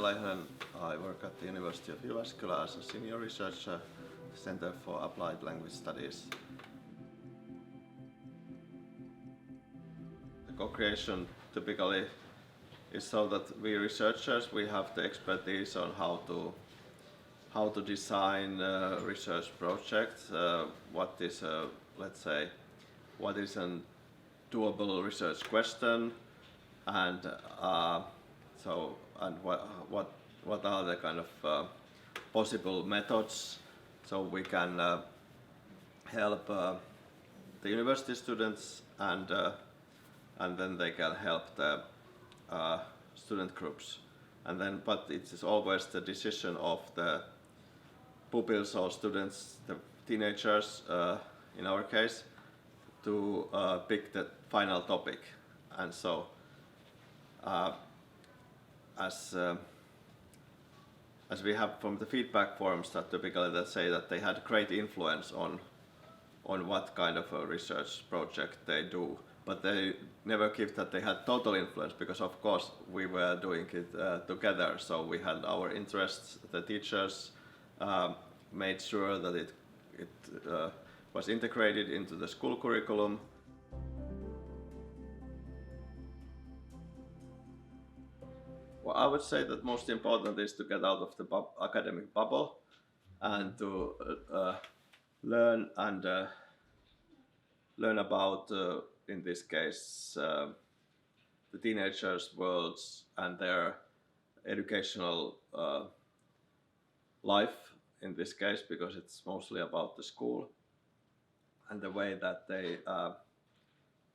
Laihonen. I work at the University of Jyväskylä as a senior researcher, Center for Applied Language Studies. The co-creation typically is so that we researchers, we have the expertise on how to design research projects, what is let's say, what is a doable research question, and what are the kind of possible methods, so we can help the university students, and then they can help the student groups, and then but it is always the decision of the pupils or students, the teenagers in our case, to pick the final topic. And so as we have from the feedback forms that typically they say that they had great influence on what kind of a research project they do, but they never give that they had total influence, because of course we were doing it together, so we had our interests. The teachers made sure that it was integrated into the school curriculum. Well, I would say that most important is to get out of the academic bubble and to learn about, in this case, the teenagers' worlds and their educational life in this case, because it's mostly about the school and the way that they,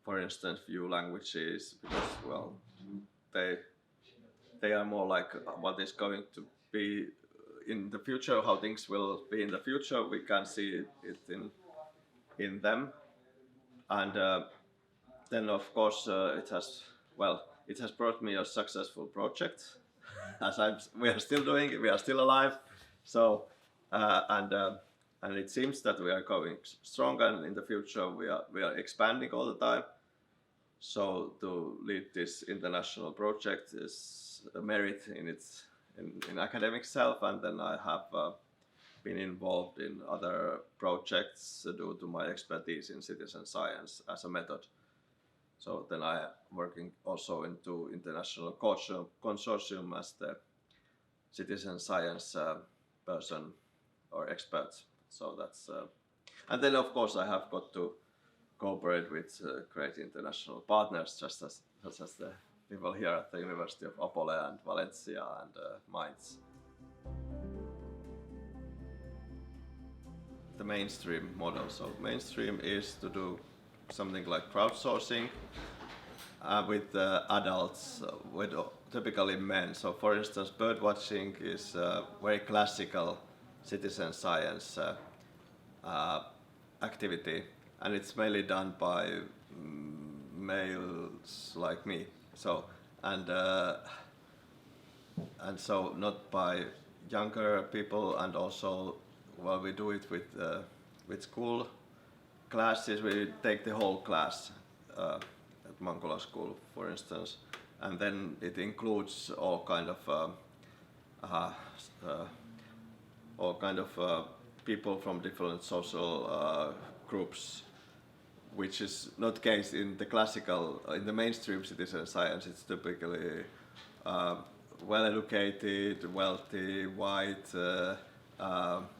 for instance, view languages, because, well, they are more like what is going to be in the future, how things will be in the future. We can see it in them, and then of course it has brought me a successful project, as we are still doing it, we are still alive. So and it seems that we are going strong, and in the future we are expanding all the time. So to lead this international project is a merit in academic self, and then I have been involved in other projects due to my expertise in citizen science as a method. So then I am working also into international consortium as the citizen science person or expert. So that's and then of course I have got to cooperate with great international partners, such as the people here at the University of Opole and Valencia and Mainz. The mainstream model. So mainstream is to do something like crowdsourcing with adults, with typically men. So for instance, birdwatching is a very classical citizen science activity, and it's mainly done by males like me. So and so not by younger people, and also we do it with school classes. We take the whole class at Mankula School, for instance, and then it includes all kind of people from different social groups, which is not the case in the classical, in the mainstream citizen science. It's typically well-educated, wealthy, white,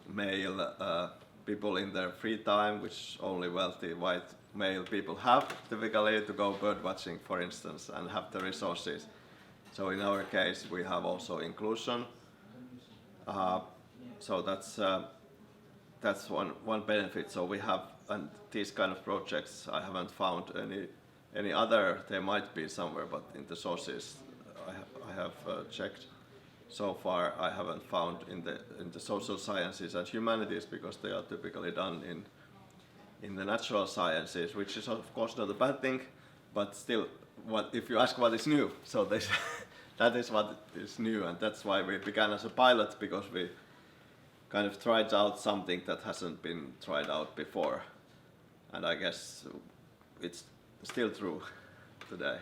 male people in their free time, which only wealthy white male people have typically to go bird watching, for instance, and have the resources. So in our case we have also inclusion. So that's one benefit. So we have, and these kind of projects I haven't found any other. There might be somewhere, but in the sources I have checked. So far I haven't found in the social sciences and humanities, because they are typically done in the natural sciences, which is of course not a bad thing, but still, if you ask what is new, so that is what is new, and that's why we began as a pilot, because we kind of tried out something that hasn't been tried out before, and I guess it's still true today.